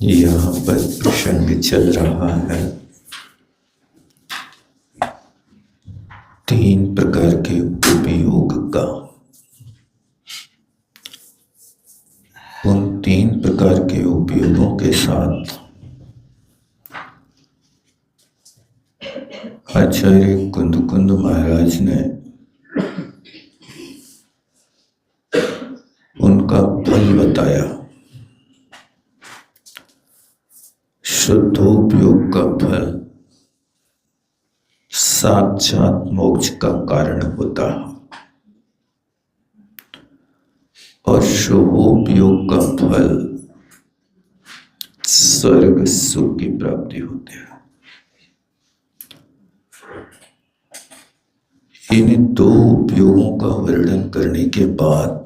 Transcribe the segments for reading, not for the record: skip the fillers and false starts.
यहाँ पर प्रसंग चल रहा है 3 प्रकार के उपयोग का। उन 3 प्रकार के उपयोगों के साथ आचार्य कुंद महाराज ने उनका फल बताया। शुद्धोपयोग का फल साक्षात मोक्ष का कारण होता है और शुभोपयोग का फल स्वर्ग सुख की प्राप्ति होती है। इन 2 उपयोगों का वर्णन करने के बाद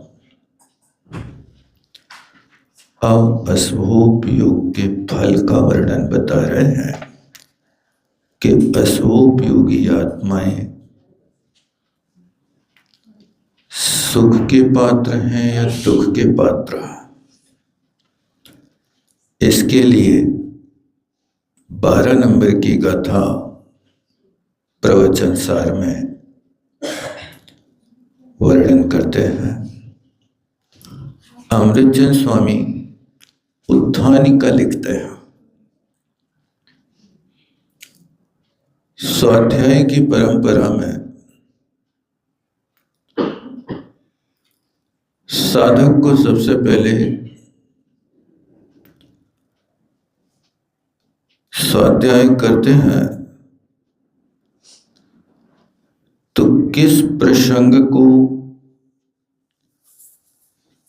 अब अशुभोपयोग के फल का वर्णन बता रहे हैं कि अशुभोपयोगी आत्माएं सुख के पात्र हैं या दुख के पात्र। इसके लिए 12 नंबर की गाथा प्रवचन सार में वर्णन करते हैं। अमृतचंद स्वामी उद्धानिका लिखते हैं। स्वाध्याय की परंपरा में साधक को सबसे पहले स्वाध्याय करते हैं तो किस प्रसंग को,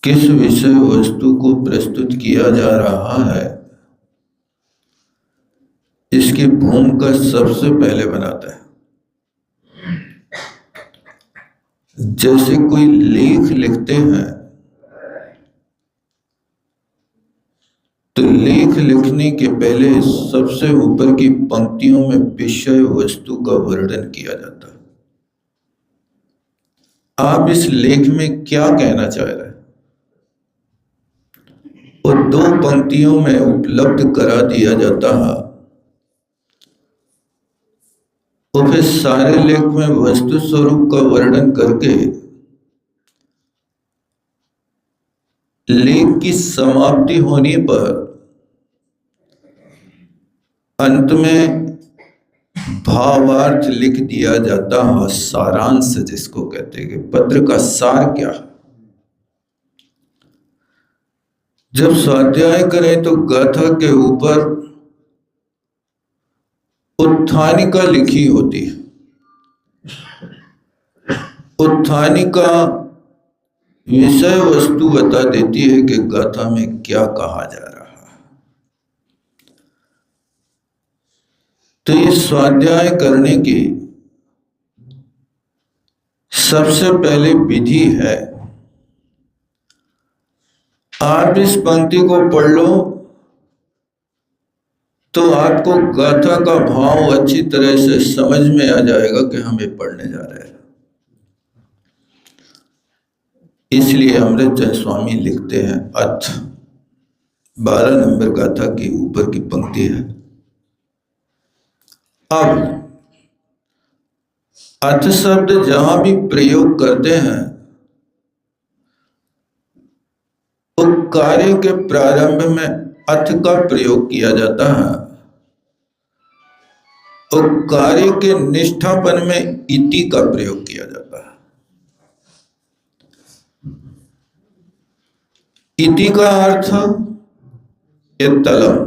किस विषय वस्तु को प्रस्तुत किया जा रहा है, इसकी भूमिका सबसे पहले बनाता है। जैसे कोई लेख लिखते हैं तो लेख लिखने के पहले सबसे ऊपर की पंक्तियों में विषय वस्तु का वर्णन किया जाता है। आप इस लेख में क्या कहना चाह रहे हैं और 2 पंक्तियों में उपलब्ध करा दिया जाता है। और फिर सारे लेख में वस्तु स्वरूप का वर्णन करके लेख की समाप्ति होने पर अंत में भावार्थ लिख दिया जाता है, सारांश जिसको कहते हैं कि पत्र का सार क्या है। जब स्वाध्याय करें तो गाथा के ऊपर उत्थानिका लिखी होती है। उत्थानिका विषय वस्तु बता देती है कि गाथा में क्या कहा जा रहा है। तो ये स्वाध्याय करने की सबसे पहले विधि है। आप इस पंक्ति को पढ़ लो तो आपको गाथा का भाव अच्छी तरह से समझ में आ जाएगा कि हम ये पढ़ने जा रहे हैं। इसलिए अमृतचंद स्वामी लिखते हैं अथ 12 नंबर गाथा की ऊपर की पंक्ति है। अब अथ शब्द जहां भी प्रयोग करते हैं तो कार्य के प्रारंभ में अथ का प्रयोग किया जाता है और कार्य के निष्ठापन में इति का प्रयोग किया जाता है। इति का अर्थ तलम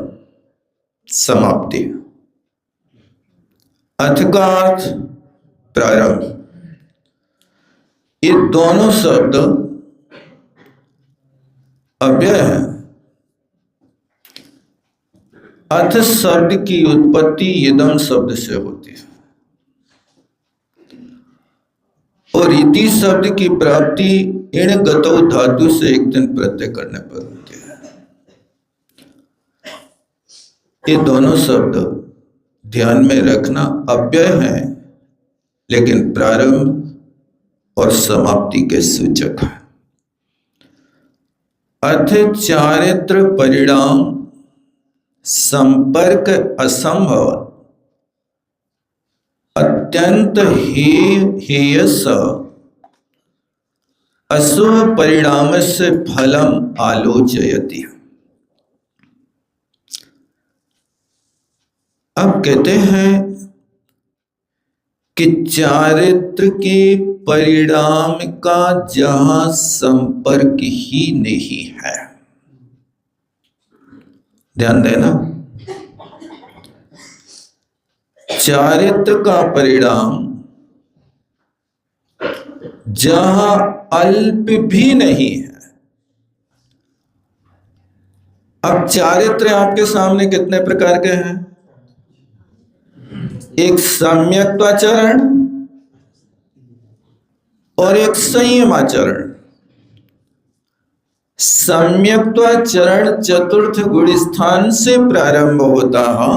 समाप्ति, अथ का अर्थ प्रारंभ। ये दोनों शब्द अव्यय है। अथ शब्द की उत्पत्ति इदम शब्द से होती है और इति शब्द की प्राप्ति इण गतो धातु से एक दिन प्रत्यय करने पर होती है। ये दोनों शब्द ध्यान में रखना अव्यय हैं, लेकिन प्रारंभ और समाप्ति के सूचक है। अर्थ चारित्र परिणाम संपर्क असंभव, अत्यंत हेयस, अशुभ परिणामस्य फलम आलोचयति। अब कहते हैं कि चारित्र के परिणाम का जहां संपर्क ही नहीं है, ध्यान देना, चारित्र का परिणाम जहां अल्प भी नहीं है। अब चारित्र आपके सामने कितने प्रकार के हैं? एक सम्यक्त्वाचरण और एक संयमाचरण। सम्यक्त्वाचरण चतुर्थ गुण स्थान से प्रारंभ होता है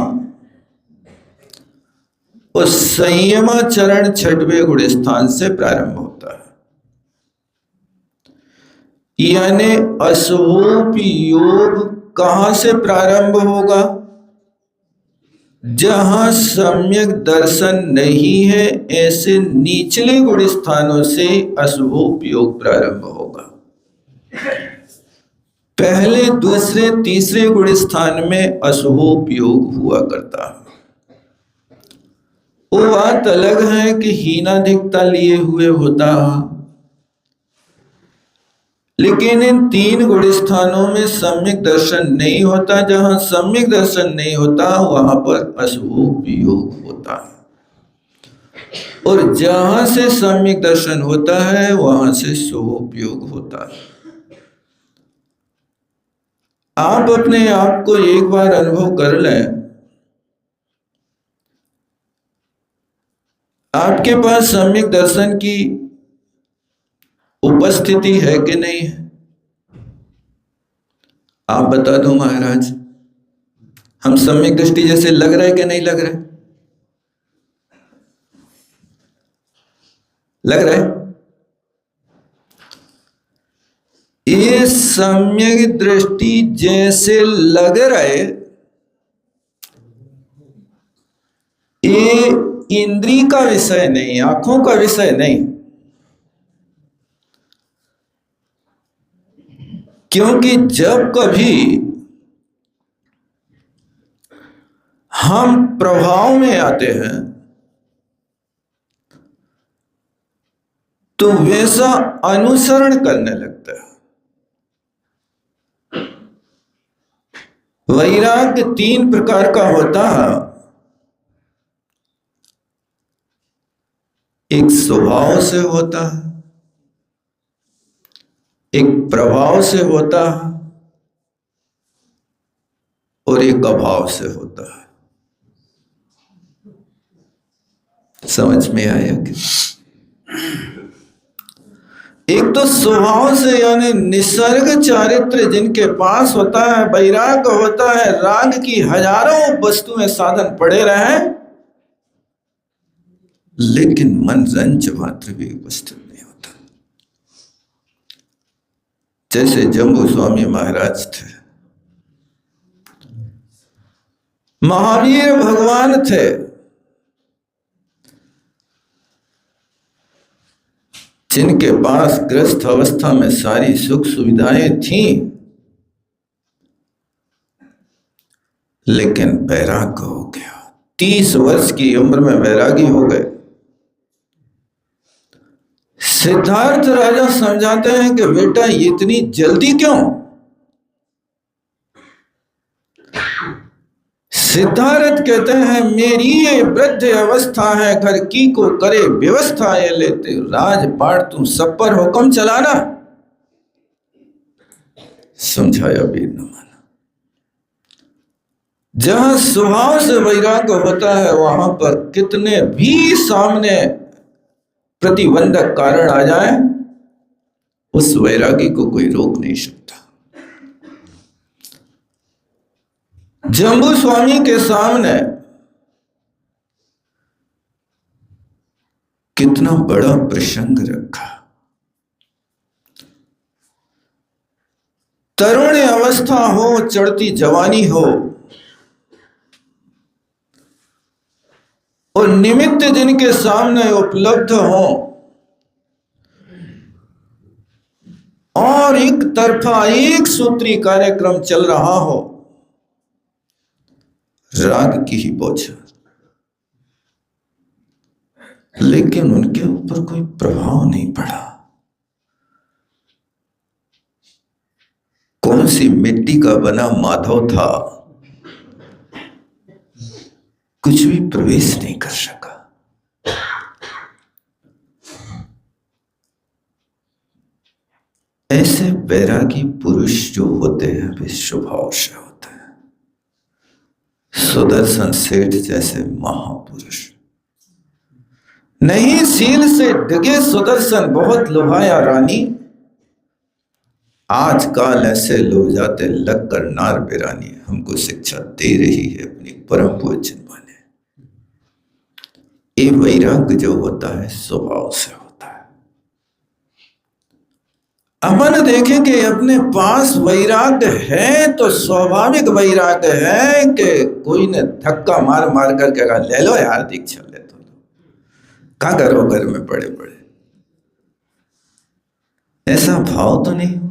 और संयमाचरण छठवें गुण स्थान से प्रारंभ होता है। यानी अशुभ योग कहां से प्रारंभ होगा? जहां सम्यक दर्शन नहीं है, ऐसे निचले गुण स्थानों से अशुभ योग प्रारंभ होगा। पहले, दूसरे, तीसरे गुण स्थान में अशुभ योग हुआ करता है। वो बात अलग है कि हीनाधिकता लिए हुए होता है, लेकिन इन तीन गुण स्थानों में सम्यक दर्शन नहीं होता। जहां सम्यक दर्शन नहीं होता वहां पर अशुभ योग होता है, और जहां से सम्यक दर्शन होता है वहां से शुभ योग होता है। आप अपने आप को एक बार अनुभव कर लें, आपके पास सम्यक दर्शन की उपस्थिति है कि नहीं है? आप बता दो महाराज, हम सम्यक दृष्टि जैसे लग रहा है कि नहीं लग रहा है? लग रहा है? ये सम्यक दृष्टि जैसे लग रहा है, ये इंद्रिय का विषय नहीं, आंखों का विषय नहीं। क्योंकि जब कभी हम प्रभाव में आते हैं तो वैसा अनुसरण करने लगता है। वैराग्य तीन प्रकार का होता है। एक स्वभाव से होता है, एक प्रभाव से होता है और एक अभाव से होता है। समझ में आया कि? एक तो स्वभाव से यानी निसर्ग चारित्र जिनके पास होता है, वैराग्य होता है, राग की हजारों वस्तुएं साधन पड़े रहे, लेकिन मन रंच मात्र भी उपस्थित नहीं होता। जैसे जम्बू स्वामी महाराज थे, महावीर भगवान थे, जिनके पास गृहस्थ अवस्था में सारी सुख सुविधाएं थीं, लेकिन वैराग्य हो गया। 30 वर्ष की उम्र में वैरागी हो गए। सिद्धार्थ राजा समझाते हैं कि बेटा इतनी जल्दी क्यों? सिद्धार्थ कहते हैं मेरी ये वृद्ध अवस्था है, घर की को करे व्यवस्था, ये लेते राजपाट तू सब पर हुक्म चलाना। समझाया भी न माना। जहां स्वभाव से वैराग्य होता है वहां पर कितने भी सामने प्रतिबंधक कारण आ जाए, उस वैरागी को कोई रोक नहीं सकता। जम्बू स्वामी के सामने कितना बड़ा प्रसंग रखा। तरुण अवस्था हो, चढ़ती जवानी हो, और निमित्त जिनके सामने उपलब्ध हो और एक तरफा एक सूत्री कार्यक्रम चल रहा हो, राग की ही बोझ, लेकिन उनके ऊपर कोई प्रभाव नहीं पड़ा। कौन सी मिट्टी का बना माधव था, कुछ भी प्रवेश नहीं कर सका। ऐसे बैरागी पुरुष जो होते हैं वे स्वभाव से होते हैं। सुदर्शन सेठ जैसे महापुरुष नहीं, सील से डगे सुदर्शन बहुत लुभाया रानी, आजकल ऐसे लोग जाते लगकर नार बिरानी, हमको शिक्षा दे रही है अपनी परम पूज्य माने। ये वैराग्य जो होता है स्वभाव से होता है। अपन देखें कि अपने पास वैराग्य है तो स्वाभाविक वैराग्य है कि कोई ने धक्का मार मार करके कहा ले लो यार दीक्षा ले तो क्या करो घर में पड़े पड़े, ऐसा भाव तो नहीं हुआ।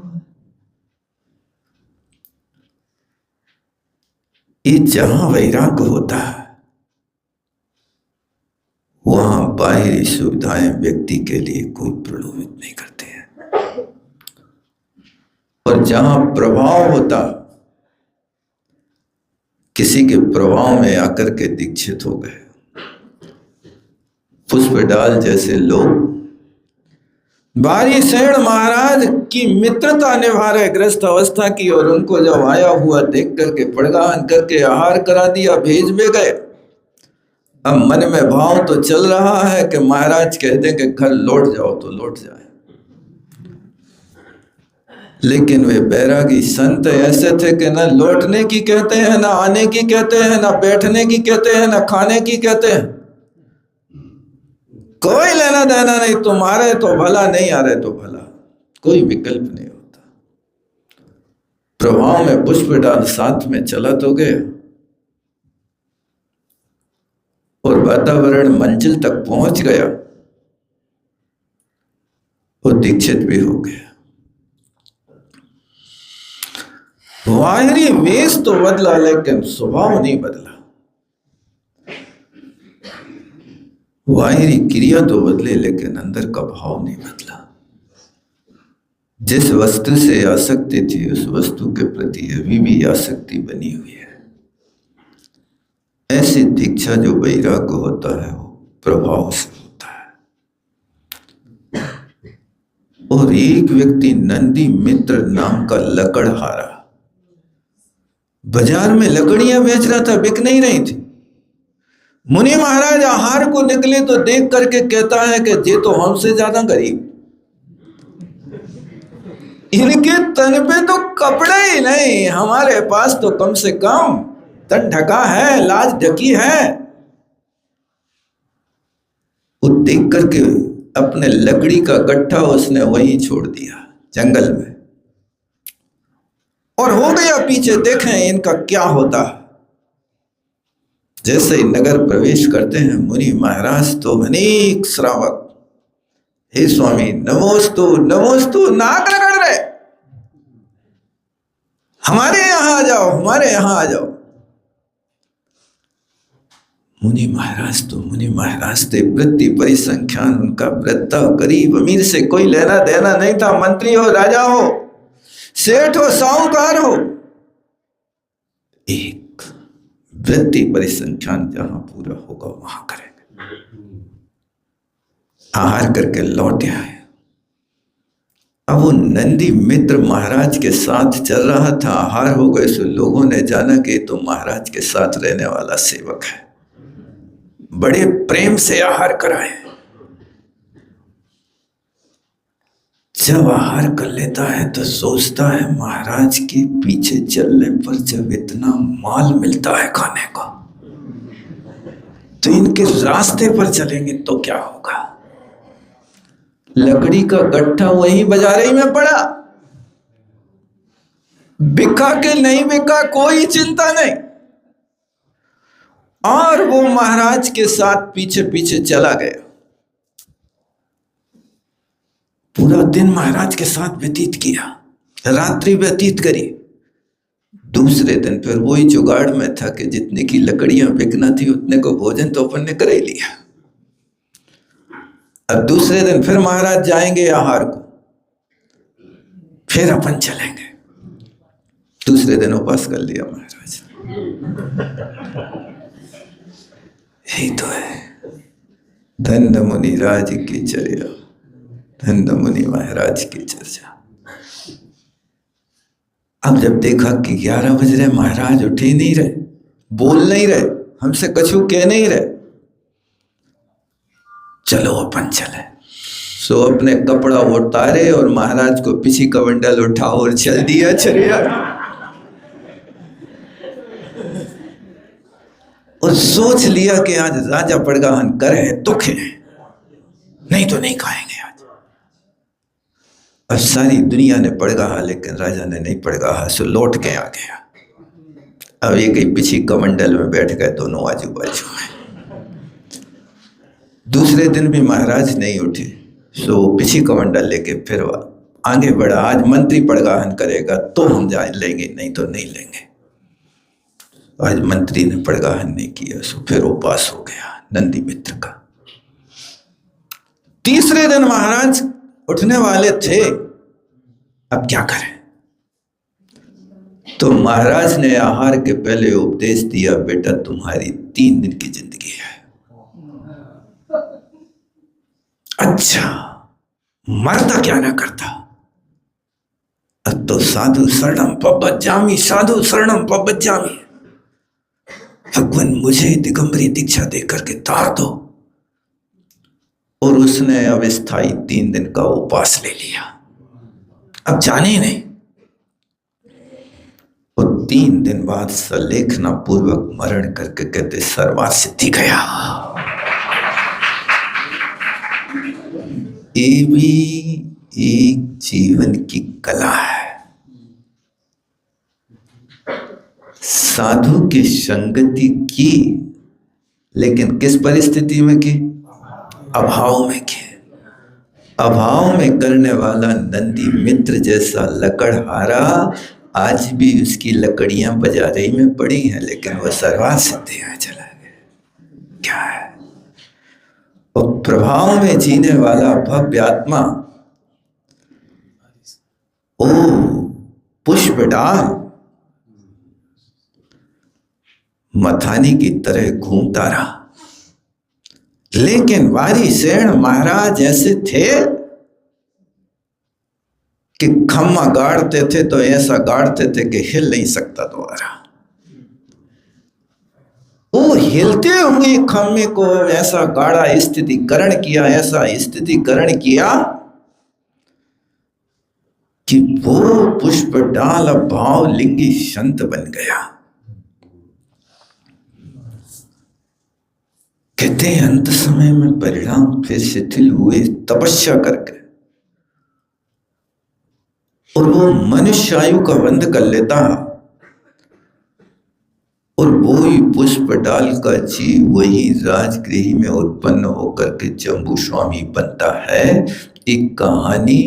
ये जहां वैराग्य होता है वहां बाहरी सुविधाएं व्यक्ति के लिए कोई प्रलोभित नहीं करते हैं, और जहां प्रभाव होता, किसी के प्रभाव में आकर के दीक्षित हो गए, पुष्पडाल जैसे लोग बारी सेठ महाराज की मित्रता निभा रहे गृहस्थ अवस्था की, और उनको जब आया हुआ देख करके पड़गान करके आहार करा दिया, भेज में गए। अब मन में भाव तो चल रहा है कि महाराज कहते कि घर लौट जाओ तो लौट जाए, लेकिन वे बैरागी संत ऐसे थे कि ना लौटने की कहते हैं, ना आने की कहते हैं, ना बैठने की कहते हैं, ना खाने की कहते हैं, कोई लेना देना नहीं। तुम आ रहे तो भला, नहीं आ रहे तो भला, कोई विकल्प नहीं होता। प्रभाव में पुष्प डाल साथ में चला तो गया, और वातावरण मंजिल तक पहुंच गया, और दीक्षित भी हो गया। बाहरी वेश तो बदला लेकिन स्वभाव नहीं बदला। बाहरी क्रिया तो बदले लेकिन अंदर का भाव नहीं बदला। जिस वस्तु से आसक्ति थी उस वस्तु के प्रति अभी भी आसक्ति बनी हुई है। ऐसी दीक्षा जो वैराग्य होता है वो प्रभाव से होता है। और एक व्यक्ति नंदी मित्र नाम का लकड़हारा बाजार में लकड़ियां बेच रहा था, बिक नहीं रही थी। मुनि महाराज आहार को निकले तो देख करके कहता है कि ये तो हमसे ज्यादा गरीब, इनके तन पे तो कपड़े ही नहीं, हमारे पास तो कम से कम तन ढका है, लाज ढकी है। वो देख करके अपने लकड़ी का गट्ठा उसने वहीं छोड़ दिया जंगल में, और हो गया पीछे, देखें इनका क्या होता है। जैसे ही नगर प्रवेश करते हैं मुनि महाराज तो अनेक श्रावक, हे स्वामी नमोस्तु नमोस्तु, नाक रगड़ रहे, हमारे यहां आ जाओ, हमारे यहां आ जाओ। मुनि महाराज थे, वृत्ति परिसंख्यान उनका वृत्ता, गरीब अमीर से कोई लेना देना नहीं था। मंत्री हो, राजा हो, सेठ हो, साहूकार हो, एक वृत्ति परिसंख्यान जहां पूरा होगा वहां करेंगे। आहार करके लौटे आए। अब वो नंदी मित्र महाराज के साथ चल रहा था, आहार हो गए, सो लोगों ने जाना कि तो महाराज के साथ रहने वाला सेवक है, बड़े प्रेम से आहार कराए। जब आहार कर लेता है तो सोचता है महाराज के पीछे चलने पर जब इतना माल मिलता है खाने का, तो इनके रास्ते पर चलेंगे तो क्या होगा। लकड़ी का गट्ठा वहीं बाजारी में पड़ा, बिका के नहीं बिका कोई चिंता नहीं। और वो महाराज के साथ पीछे पीछे चला गया। पूरा दिन महाराज के साथ व्यतीत किया, रात्रि व्यतीत करी। दूसरे दिन फिर वही जुगाड़ में था कि जितने की लकड़ियां बिकना थी उतने को भोजन तो अपन ने कर ही लिया। अब दूसरे दिन फिर महाराज जाएंगे आहार को, फिर अपन चलेंगे। दूसरे दिन उपवास कर लिया महाराज। यही तो है धन्य मुनि राज की चर्या, धन्य मुनि महाराज की चर्चा। अब जब देखा कि 11 बज रहे, महाराज उठ ही नहीं रहे, बोल नहीं रहे, हमसे कछु कह नहीं रहे, चलो अपन चले। सो अपने कपड़ा उतारे और महाराज को पीछे कमंडल उठाओ और चल दिया चरिया। और सोच लिया कि आज राजा पड़गाहन करे तो खे, नहीं तो नहीं खाएंगे आज। अब सारी दुनिया ने पड़गाहा लेकिन राजा ने नहीं पड़गाहा, सो लौट के आ गया। अब ये कहीं पीछे कमंडल में बैठ गए दोनों आजू बाजू में। दूसरे दिन भी महाराज नहीं उठे, सो पीछे कमंडल लेके फिर आगे बढ़ा। आज मंत्री पड़गाहन करेगा तो हम जाए लेंगे, नहीं तो नहीं लेंगे। आज मंत्री ने पड़गाहन नहीं किया, सो फिर उपवास हो गया नंदी मित्र का। तीसरे दिन महाराज उठने वाले थे, अब क्या करें? तो महाराज ने आहार के पहले उपदेश दिया, बेटा तुम्हारी 3 दिन की जिंदगी है। अच्छा, मरता क्या ना करता। अब तो साधु शरणम पबज्जामि, साधु शरणम पबज्जामि। भगवान मुझे दिगंबरी दीक्षा देकर के तार दो। और उसने अब स्थायी 3 दिन का उपवास ले लिया, अब जाने ही नहीं। और 3 दिन बाद सलेखना पूर्वक मरण करके कहते सर्वार्थ सिद्धि गया। ये भी एक जीवन की कला है। साधु की संगति की, लेकिन किस परिस्थिति में की? अभाव में की। अभाव में करने वाला नंदी मित्र जैसा लकड़हारा आज भी उसकी लकड़ियां बाजारी में पड़ी हैं, लेकिन वह सर्वार्थ सिद्धि में चला गया। क्या है? और प्रभाव में जीने वाला भव्य आत्मा ओ पुष्प डाल मथानी की तरह घूमता रहा। लेकिन वारी सेन महाराज ऐसे थे कि खम्मा गाड़ते थे तो ऐसा गाड़ते थे कि हिल नहीं सकता दोबारा। वो हिलते हुए खम्मे को ऐसा गाड़ा, स्थितिकरण किया, ऐसा स्थितिकरण किया कि वो पुष्प डाल भावलिंगी संत बन गया। कहते हैं अंत समय में परिणाम फिर शिथिल हुए तपस्या करके, और वो मनुष्य आयु का बंध कर लेता, और वही पुष्प डाल का जीव वही राजगृह में उत्पन्न होकर के जम्बू स्वामी बनता है। एक कहानी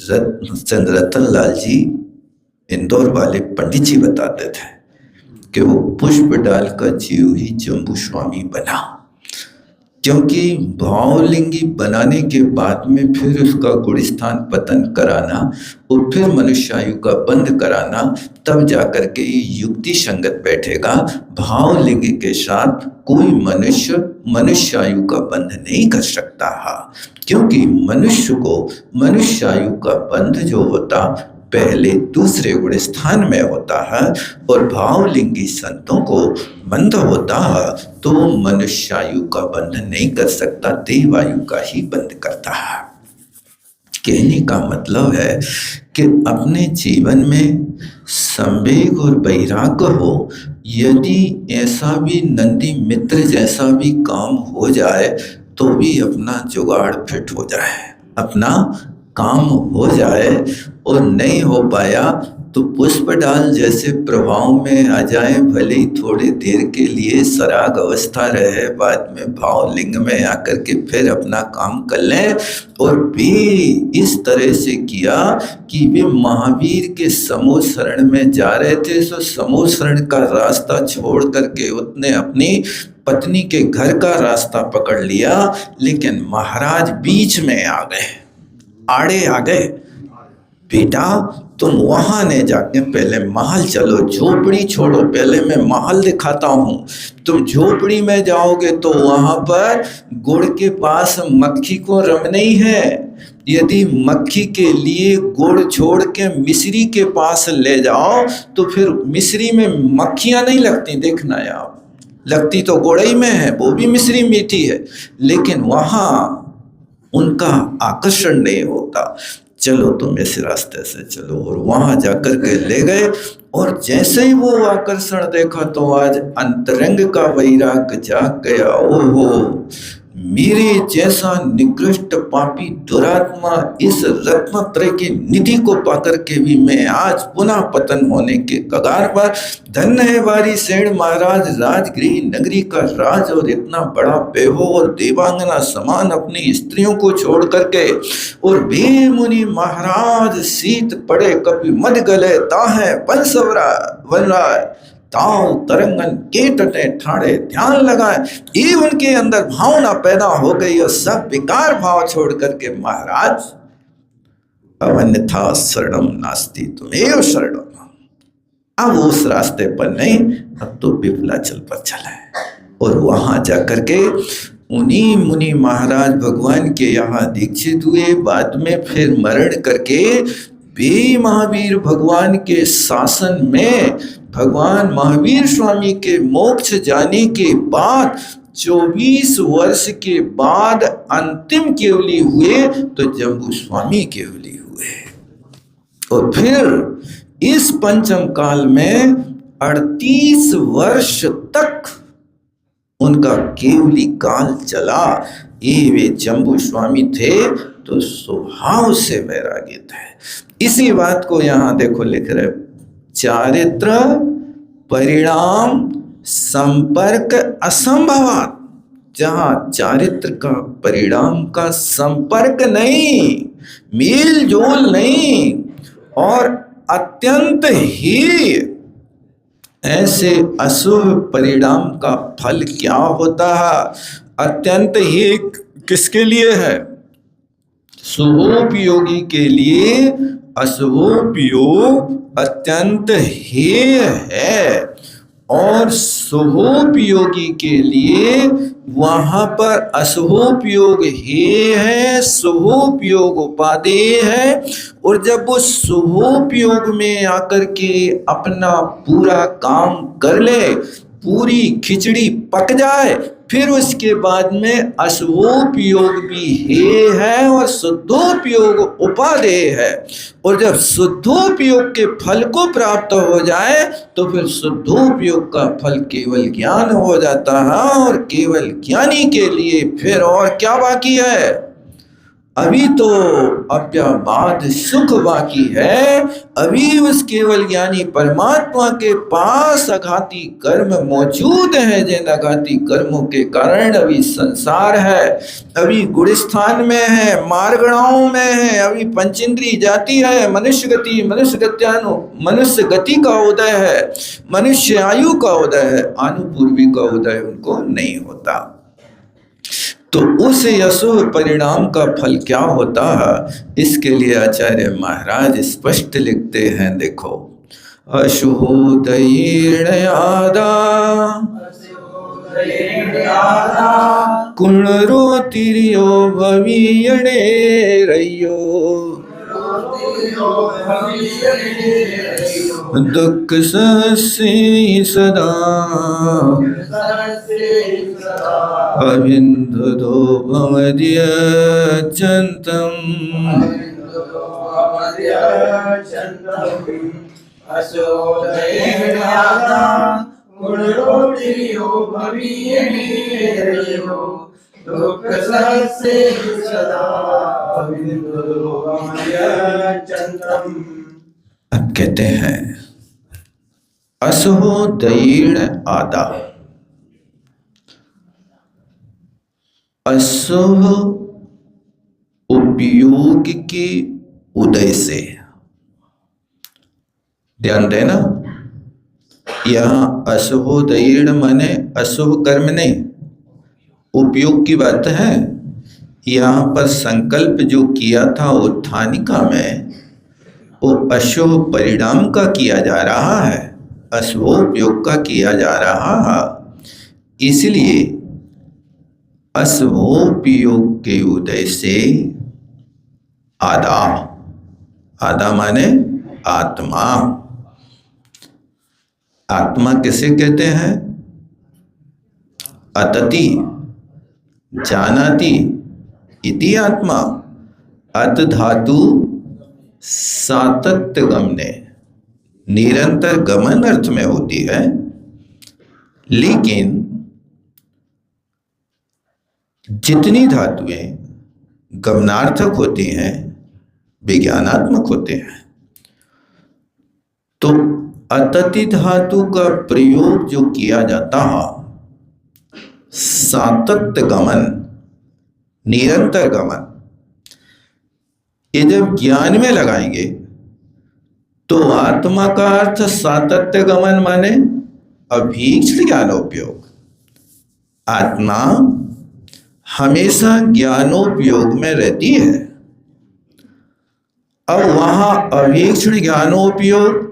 रतन लाल जी इंदौर वाले पंडित जी बताते थे कि वो पुष्प डाल का जीव ही जम्बू स्वामी बना, क्योंकि भावलिंगी बनाने के बाद में फिर उसका गुणस्थान पतन कराना और फिर मनुष्यायु का बंध कराना, तब जाकर के ये युक्ति संगत बैठेगा। भावलिंगी के साथ कोई मनुष्य मनुष्यायु का बंध नहीं कर सकता है, क्योंकि मनुष्य को मनुष्यायु का बंध जो होता पहले दूसरे गुण स्थान में होता है, और भावलिंगी संतों को बंध होता है तो मनुष्यायु का बंध नहीं कर सकता, देवायु का ही बंध करता है। कहने का मतलब है कि अपने जीवन में संवेग और वैराग्य हो। यदि ऐसा भी नंदी मित्र जैसा भी काम हो जाए तो भी अपना जुगाड़ फिट हो जाए, अपना काम हो जाए, और नहीं हो पाया तो पुष्प डाल जैसे प्रभाव में आ जाए, भले ही थोड़ी देर के लिए सराग अवस्था रहे, बाद में भाव लिंग में आकर के फिर अपना काम कर लें। और वे इस तरह से किया कि वे महावीर के समूह शरण में जा रहे थे, तो समूह शरण का रास्ता छोड़ करके उसने अपनी पत्नी के घर का रास्ता पकड़ लिया, लेकिन महाराज बीच में आ गए, आड़े आ गए। बेटा तुम वहां ने जाके पहले महल चलो, झोपड़ी छोड़ो, पहले मैं महल दिखाता हूं। तुम झोपड़ी में जाओगे तो वहां पर गुड़ के पास मक्खी को रम नहीं है। यदि मक्खी के लिए गुड़ छोड़ के मिश्री के पास ले जाओ तो फिर मिश्री में मक्खियां नहीं लगती, देखना है आप, लगती तो गुड़ ही में है, वो भी मिश्री मीठी है, लेकिन वहां उनका आकर्षण नहीं होता। चलो तुम इस रास्ते से चलो। और वहां जाकर के ले गए, और जैसे ही वो आकर्षण देखा तो आज अंतरंग का वैराग्य जाग गया। ओहो, मेरे जैसा निकृष्ट पापी दुरात्मा इस रत्नत्रय की निधि को पाकर के भी मैं आज पुनः पतन होने के कगार पर। धन्य है बारी सेठ महाराज, राजगृह नगरी का राज और इतना बड़ा वैभव और देवांगना समान अपनी स्त्रियों को छोड़ करके, और वे मुनि महाराज शीत पड़े कभी मद गले ताहे पंसवरा बन रहा है, ताव तरंगन के तटे ठाड़े ध्यान लगाए। ये उनके अंदर भावना पैदा हो गई और सब विकार भाव छोड़ करके महाराज अन्यथा शरणम नास्ति तुमेव शरणम, अब उस रास्ते पर नहीं, अब तो विपुलाचल पर चला है। और वहां जाकर के उन्हीं मुनि महाराज भगवान के यहाँ दीक्षित हुए, बाद में फिर मरण करके वे महावीर भगवान के शासन में, भगवान महावीर स्वामी के मोक्ष जाने के बाद 24 वर्ष के बाद अंतिम केवली हुए तो जम्बू स्वामी केवली हुए। और फिर इस पंचम काल में 38 वर्ष तक उनका केवली काल चला। ये वे जम्बू स्वामी थे तो स्वभाव से वैरागी थे। इसी बात को यहाँ देखो लिख रहे, चारित्र परिणाम संपर्क असंभवात, जहाँ चारित्र का परिणाम का संपर्क नहीं, मेल जोल नहीं, और अत्यंत ही ऐसे अशुभ परिणाम का फल क्या होता है। अत्यंत ही किसके लिए है? शुभोपयोगी के लिए। अशुभोपयोग अत्यंत हेय है, और शुभोपयोगी के लिए वहां पर अशुभोपयोग हेय है, शुभोपयोग उपादेय है। और जब वो शुभोपयोग में आकर के अपना पूरा काम कर ले, पूरी खिचड़ी पक जाए, फिर उसके बाद में अशुभोपयोग भी हेय है और शुद्धोपयोग उपादेय है। और जब शुद्धोपयोग के फल को प्राप्त हो जाए तो फिर शुद्धोपयोग का फल केवल ज्ञान हो जाता है। और केवल ज्ञानी के लिए फिर और क्या बाकी है? अभी तो अव्यवबाध सुख बाकी है। अभी उस केवल ज्ञानी परमात्मा के पास अघाती कर्म मौजूद है, जिन अघाती कर्मों के कारण अभी संसार है, अभी गुणस्थान में है, मार्गणाओं में है, अभी पंचेंद्रिय जाति है, मनुष्य गति, मनुष्य गति का उदय है, मनुष्य आयु का उदय है, अनुपूर्वी का उदय उनको नहीं होता। तो उस अशुभ परिणाम का फल क्या होता है, इसके लिए आचार्य महाराज स्पष्ट लिखते हैं। देखो, अशुभोदयेर्णयादा कुणरोतिर्यो भवीयणे रयो दुख सहस्ये सदा अविन्दो भवद्यचन्तम् अब कहते हैं असहो दयीण आदा, असह उपयोग के उदय से। ध्यान देना, यहां असहोदयीर्ण माने अशुभ कर्म नहीं, उपयोग की बात है। यहां पर संकल्प जो किया था उत्थानिका में, वो अशुभ परिणाम का किया जा रहा है, अशुभोपयोग का किया जा रहा है। इसलिए अशुभोपयोग के उदय से आदा, आदा माने आत्मा। आत्मा किसे कहते हैं? अतति जानाति इति आत्मा। अत धातु सातत्य गमने, निरंतर गमन अर्थ में होती है, लेकिन जितनी धातुएं गमनार्थक होती हैं विज्ञानात्मक होते हैं। तो अतति धातु का प्रयोग जो किया जाता है सातत्य गमन, निरंतर गमन, ये जब ज्ञान में लगाएंगे तो आत्मा का अर्थ सातत्य गमन माने अभीष्ट ज्ञानोपयोग। आत्मा हमेशा ज्ञानोपयोग में रहती है। अब वहां अभीक्षण ज्ञानोपयोग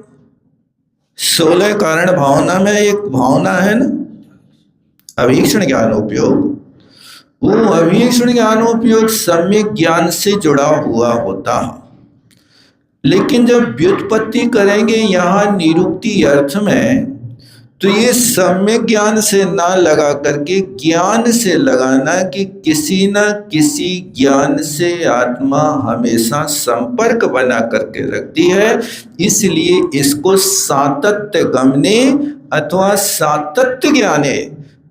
16 कारण भावना में एक भावना है ना, अभीक्षण ज्ञानोपयोग। वो अभीक्षण ज्ञानोपयोग सम्यक ज्ञान से जुड़ा हुआ होता है, लेकिन जब व्युत्पत्ति करेंगे यहाँ निरुक्ति अर्थ में, तो ये सम्यक ज्ञान से ना लगा करके ज्ञान से लगाना कि किसी न किसी ज्ञान से आत्मा हमेशा संपर्क बना करके रखती है। इसलिए इसको सातत्य गमने अथवा सातत्य ज्ञाने,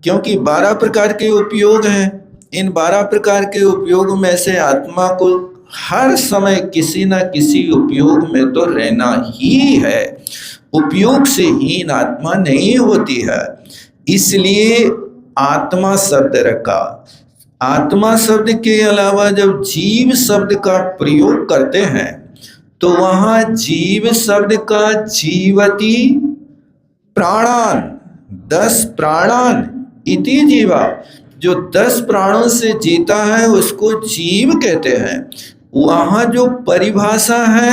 क्योंकि 12 प्रकार के उपयोग हैं। इन 12 प्रकार के उपयोग में से आत्मा को हर समय किसी न किसी उपयोग में तो रहना ही है। उपयोग से हीन आत्मा नहीं होती है। इसलिए आत्मा शब्द रखा। आत्मा शब्द के अलावा जब जीव शब्द का प्रयोग करते हैं तो वहां जीव शब्द का जीवति प्राणान, 10 प्राणान इति जीवा, जो 10 प्राणों से जीता है उसको जीव कहते हैं। वहां जो परिभाषा है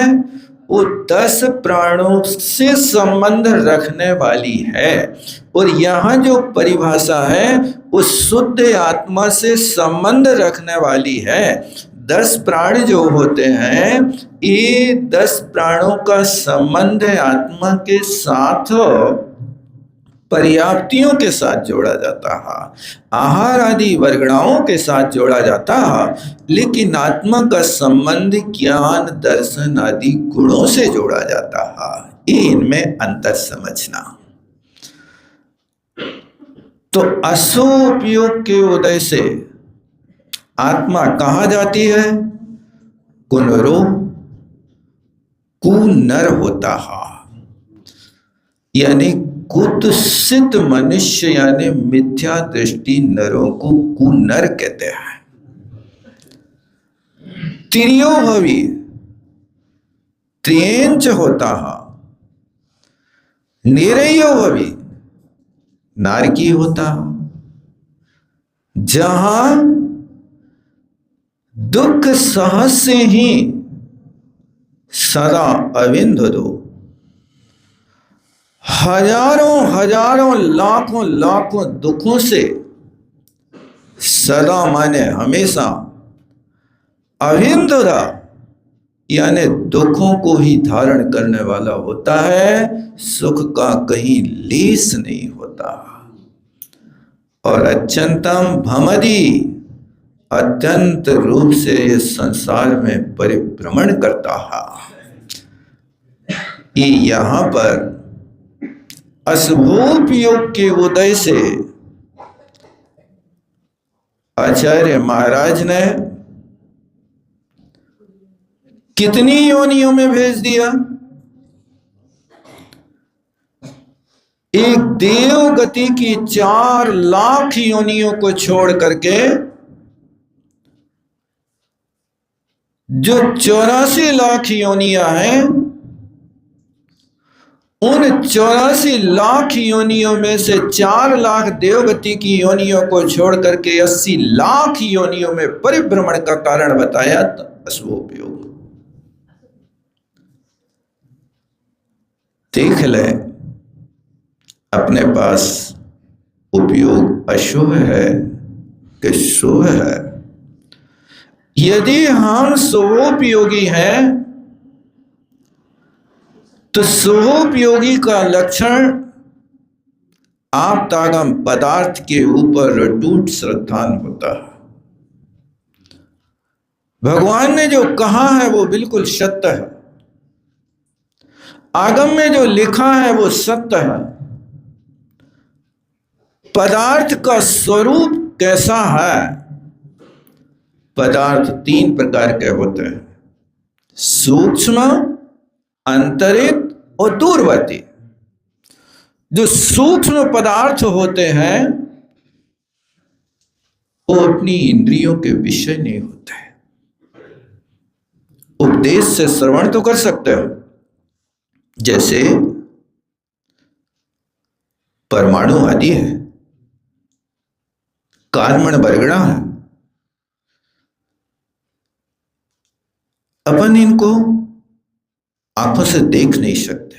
वो 10 प्राणों से संबंध रखने वाली है, और यहाँ जो परिभाषा है वो शुद्ध आत्मा से संबंध रखने वाली है। 10 प्राण जो होते हैं, ये 10 प्राणों का संबंध आत्मा के साथ पर्याप्तियों के साथ जोड़ा जाता है, आहार आदि वर्गणाओं के साथ जोड़ा जाता है, लेकिन आत्मा का संबंध ज्ञान दर्शन आदि गुणों से जोड़ा जाता है। ये इनमें अंतर समझना। तो असोपयोग के उदय से आत्मा कहाँ जाती है? कुनरो, कुनर होता है, यानी कुत्सित मनुष्य, यानी मिथ्या दृष्टि नरों को कुनर कहते हैं। त्रियो भवी, त्रियंच होता है। निरयो भवी, नारकी होता है। जहां दुख सहज से ही सदा अविंदो, हजारों हजारों लाखों लाखों दुखों से सदा माने हमेशा, अविंदुरा यानी दुखों को ही धारण करने वाला होता है, सुख का कहीं लेस नहीं होता। और अत्यंतम भमदी, अत्यंत रूप से इस संसार में परिभ्रमण करता है। ये यहाँ पर अशुभोपयोग के उदय से आचार्य महाराज ने कितनी योनियों में भेज दिया? एक देव गति की 4 लाख योनियों को छोड़ करके जो 84 लाख योनियां हैं, उन 84 लाख योनियों में से 4 लाख देवगति की योनियों को छोड़ करके 80 लाख योनियों में परिभ्रमण का कारण बताया अश्वोपयोग। देख ले अपने पास उपयोग अशुभ है कि शुभ है। यदि हम शुभोपयोगी हैं तो शुभोपयोगी का लक्षण आप तागम पदार्थ के ऊपर अटूट श्रद्धान होता है। भगवान ने जो कहा है वो बिल्कुल सत्य है, आगम में जो लिखा है वो सत्य है। पदार्थ का स्वरूप कैसा है? पदार्थ 3 प्रकार के होते हैं, सूक्ष्म, अंतरित और दूरवर्ती। जो सूक्ष्म पदार्थ होते हैं वो अपनी इंद्रियों के विषय नहीं होते हैं। उपदेश से श्रवण तो कर सकते हो, जैसे परमाणु आदि है, कार्बन बरगड़ा है, अपन इनको आंखों से देख नहीं सकते।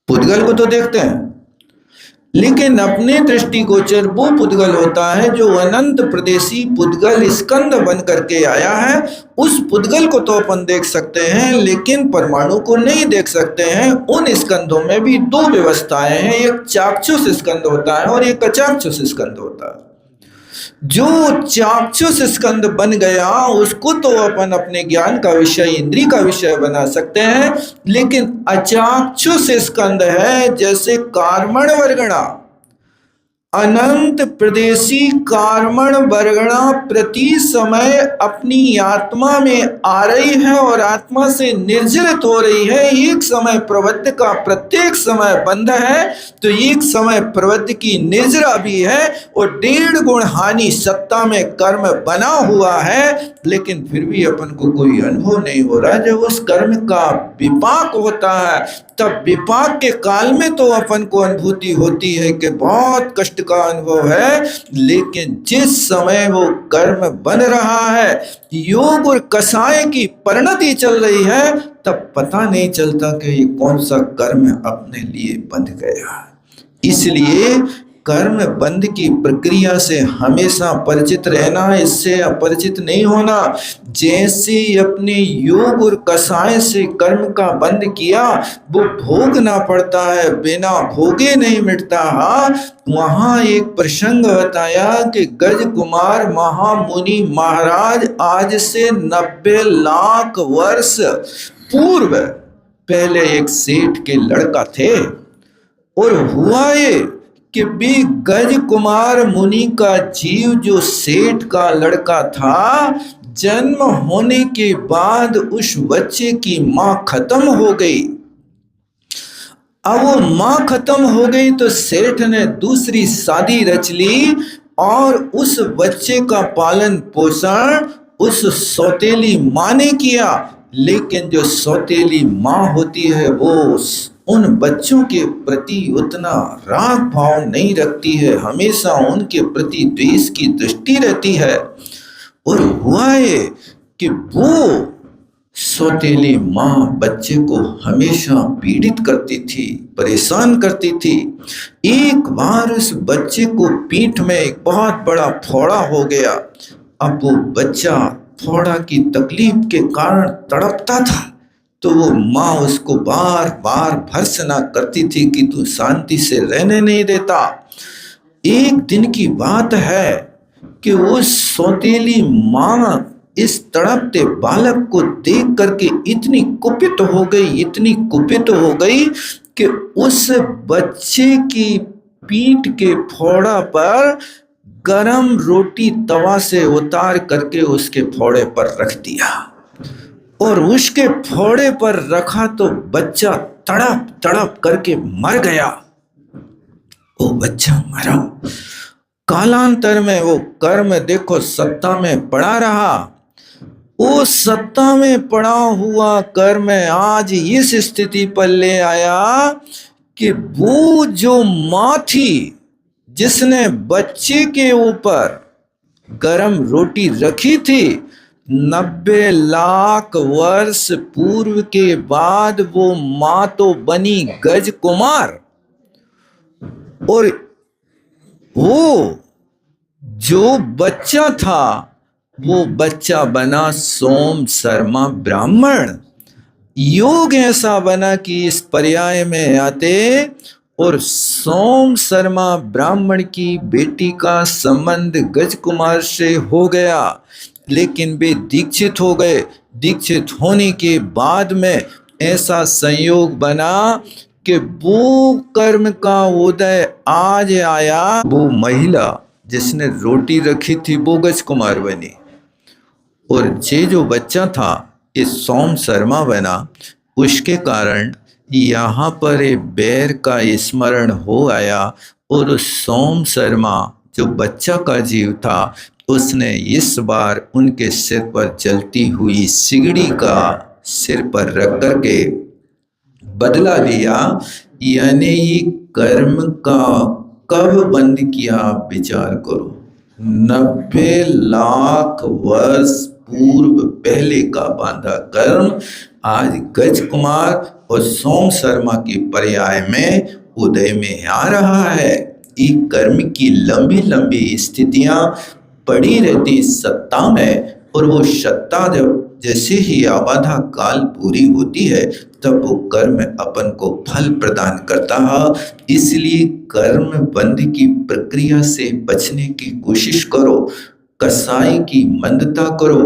पुद्गल को तो देखते हैं, लेकिन अपने दृष्टिगोचर वो पुद्गल होता है जो अनंत प्रदेशी पुद्गल स्कंद बन करके आया है। उस पुद्गल को तो अपन देख सकते हैं, लेकिन परमाणु को नहीं देख सकते हैं। उन स्कंदों में भी 2 व्यवस्थाएं हैं, एक चाक्षुष स्कंद होता है और एक अचाक्षुष स्कंद होता है। जो चाक्षुष स्कंद बन गया उसको तो अपन अपने ज्ञान का विषय, इंद्रिय का विषय बना सकते हैं, लेकिन अचाक्षुष स्कंद है जैसे कार्बन वर्गणा, अनंत प्रदेशी कार्बन वर्गणा प्रति समय अपनी आत्मा में आ रही है और आत्मा से निर्जरित हो रही है। एक समय प्रवृत्ति का प्रत्येक समय बंध है, तो एक समय प्रवृत्ति की निर्जरा भी है और 1.5 गुण हानि सत्ता में कर्म बना हुआ है, लेकिन फिर भी अपन को कोई अनुभव नहीं हो रहा। जब उस कर्म का विपाक होता है तब विपाक के काल में तो अपन को अनुभूति होती है कि बहुत कष्ट का अनुभव है, लेकिन जिस समय वो कर्म बन रहा है, योग और कषाय की परिणति चल रही है, तब पता नहीं चलता कि ये कौन सा कर्म अपने लिए बंध गया। इसलिए कर्म बंध की प्रक्रिया से हमेशा परिचित रहना, इससे अपरिचित नहीं होना। जैसे अपने योग और कषाय से कर्म का बंध किया, वो भोगना पड़ता है, बिना भोगे नहीं मिटता। वहां एक प्रसंग बताया कि गज कुमार महामुनि महाराज आज से 90 लाख वर्ष पूर्व पहले एक सेठ के लड़का थे, और हुआ ये कि भी गज कुमार मुनि का जीव जो सेठ का लड़का था, जन्म होने के बाद उस बच्चे की मां खत्म हो गई। अब वो मां खत्म हो गई तो सेठ ने दूसरी शादी रच ली और उस बच्चे का पालन पोषण उस सौतेली मां ने किया। लेकिन जो सौतेली मां होती है वो उन बच्चों के प्रति उतना राग भाव नहीं रखती है, हमेशा उनके प्रति द्वेष की दृष्टि रहती है। और हुआ ये कि वो सौतेली माँ बच्चे को हमेशा पीड़ित करती थी, परेशान करती थी। एक बार उस बच्चे को पीठ में एक बहुत बड़ा फोड़ा हो गया। अब वो बच्चा फोड़ा की तकलीफ के कारण तड़पता था, तो वो माँ उसको बार बार भर्त्सना करती थी कि तू शांति से रहने नहीं देता। एक दिन की बात है कि वो सौतेली माँ इस तड़पते बालक को देख करके इतनी कुपित हो गई कि उस बच्चे की पीठ के फोड़ा पर गरम रोटी तवा से उतार करके उसके फोड़े पर रख दिया, और उसके फोड़े पर रखा तो बच्चा तड़प तड़प करके मर गया। वो बच्चा मरा। कालांतर में वो कर्म देखो सत्ता में पड़ा रहा, वो सत्ता में पड़ा हुआ कर्म आज इस स्थिति पर ले आया कि वो जो माँ थी जिसने बच्चे के ऊपर गरम रोटी रखी थी, 90 लाख वर्ष पूर्व के बाद वो माँ तो बनी गज कुमार, और वो जो बच्चा था वो बच्चा बना सोम शर्मा ब्राह्मण। योग ऐसा बना कि इस पर्याय में आते और सोम शर्मा ब्राह्मण की बेटी का संबंध गज कुमार से हो गया, लेकिन वे दीक्षित हो गए। दीक्षित होने के बाद में ऐसा संयोग बना कि वो कर्म का उदय आज आया। वो महिला जिसने रोटी रखी थी वो गज कुमार बनी, और ये जो बच्चा था ये सोम शर्मा बना। उसके कारण यहाँ पर एक बैर का स्मरण हो आया, और उस सोम शर्मा जो बच्चा का जीव था उसने इस बार उनके सिर पर जलती हुई सिगड़ी का सिर पर रख करके बदला लिया। यानी ये कर्म का कब बंद किया आप विचार करो। 90 लाख वर्ष पूर्व पहले का बांधा कर्म आज गज कुमार और सोम शर्मा के पर्याय में उदय में आ रहा है। एक कर्म की लंबी लंबी स्थितियां पड़ी रहती सत्ता में, और वो सत्ता जब जैसे ही आबाधा काल पूरी होती है तब वो कर्म अपन को फल प्रदान करता है। इसलिए कर्म बंद की प्रक्रिया से बचने की कोशिश करो, कसाई की मंदता करो,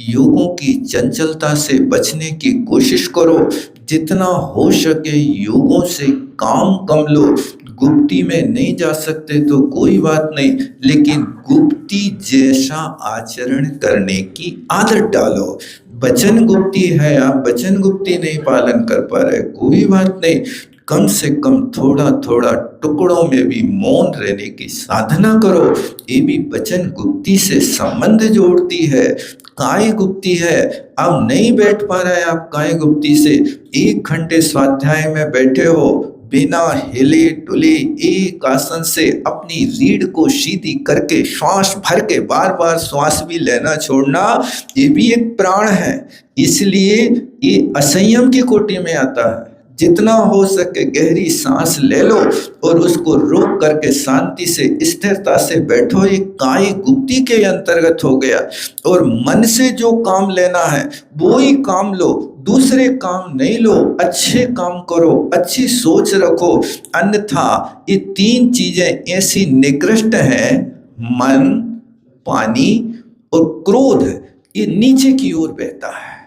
योगों की चंचलता से बचने की कोशिश करो। जितना हो सके योगों से काम कम लो। गुप्ती में नहीं जा सकते तो कोई बात नहीं, लेकिन गुप्ती जैसा आचरण करने की आदत डालो। वचन गुप्ती है, आप वचन गुप्ती नहीं पालन कर पा रहे, कोई बात नहीं, कम से कम थोड़ा थोड़ा टुकड़ों में भी मौन रहने की साधना करो। ये भी वचन गुप्ती से संबंध जोड़ती है। काय गुप्ती है, अब नहीं बैठ पा रहे आप काय गुप्ती से, 1 घंटे स्वाध्याय में बैठे हो, बिना हिले डुले एक आसन से अपनी रीढ़ को सीधी करके श्वास भर के बार बार श्वास भी लेना छोड़ना, ये भी एक प्राण है। इसलिए ये असंयम की कोटि में आता है। जितना हो सके गहरी सांस ले लो और उसको रोक करके शांति से स्थिरता से बैठो। ये काय गुप्ती के अंतर्गत हो गया। और मन से जो काम लेना है वो ही काम लो, दूसरे काम नहीं लो। अच्छे काम करो, अच्छी सोच रखो, अन्यथा ये 3 चीजें ऐसी निकृष्ट हैं, मन, पानी और क्रोध, ये नीचे की ओर बहता है।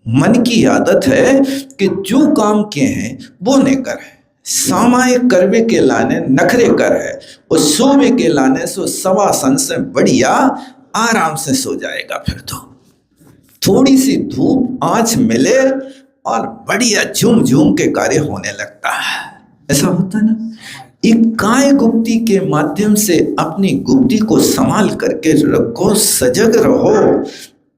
मन की आदत है कि जो काम किए हैं वो नहीं करे, सामायिक करवे के लाने नखरे कर है, और सोवे के लाने सो सवासन से बढ़िया आराम से सो जाएगा। फिर तो थोड़ी सी धूप आंच मिले और बढ़िया झूम झूम के कार्य होने लगता है। ऐसा होता है ना। एक काय गुप्ती के माध्यम से अपनी गुप्ती को संभाल करके रखो, सजग रहो,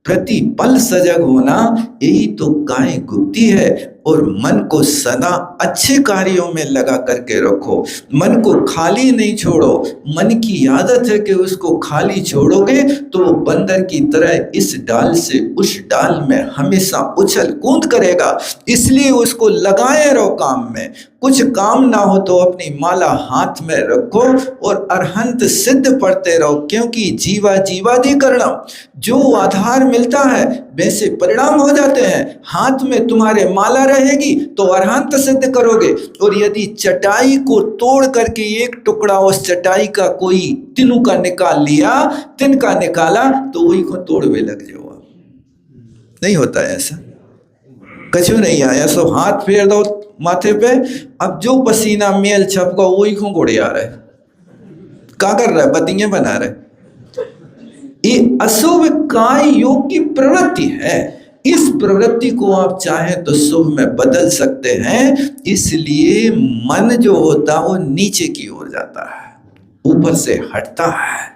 प्रति पल सजग होना, यही तो काय गुप्ती है। और मन को सदा अच्छे कार्यों में लगा करके रखो, मन को खाली नहीं छोड़ो। मन की आदत है कि उसको खाली छोड़ोगे तो वो बंदर की तरह इस डाल से उस डाल में हमेशा उछल कूद करेगा। इसलिए उसको लगाए रहो काम में। कुछ काम ना हो तो अपनी माला हाथ में रखो और अरहंत सिद्ध पढ़ते रहो, क्योंकि जीवा जीवाधिकरणम, जो आधार मिलता है वैसे परिणाम हो जाते हैं। हाथ में तुम्हारे माला रहेगी तो अरहंत सिद्ध करोगे, और यदि चटाई को तोड़ करके एक टुकड़ा उस चटाई का कोई तिनु का निकाल लिया, तिन का निकाला, तो वही को तोड़वे लग जाओ। नहीं होता है ऐसा, कछु नहीं आया, सो हाथ फेर दो माथे पे। अब जो पसीना मेल छपका वही को गोड़े आ रहे, क्या कर रहा है, बत्तियां बना रहे। ये अशुभ काय योग की प्रवृत्ति है। इस प्रवृत्ति को आप चाहें तो शुभ में बदल सकते हैं। इसलिए मन जो होता है वो नीचे की ओर जाता है, ऊपर से हटता है।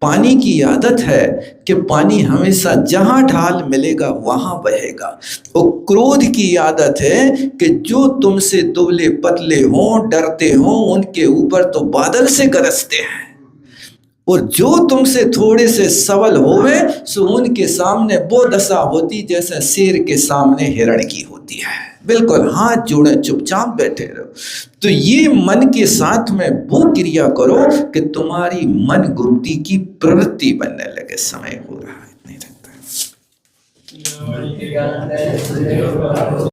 पानी की आदत है कि पानी हमेशा जहां ढाल मिलेगा वहां बहेगा। और क्रोध की आदत है कि जो तुमसे दुबले पतले हों, डरते हों, उनके ऊपर तो बादल से गरजते हैं, और जो तुमसे थोड़े से सबल होवे सो उनके सामने वो दशा होती जैसे शेर के सामने हिरण की होती है। बिल्कुल हाथ जोड़े चुपचाप बैठे रहो। तो ये मन के साथ में वो क्रिया करो कि तुम्हारी मन गुप्ती की प्रवृत्ति बनने लगे। समय हो रहा है, नहीं रहता है।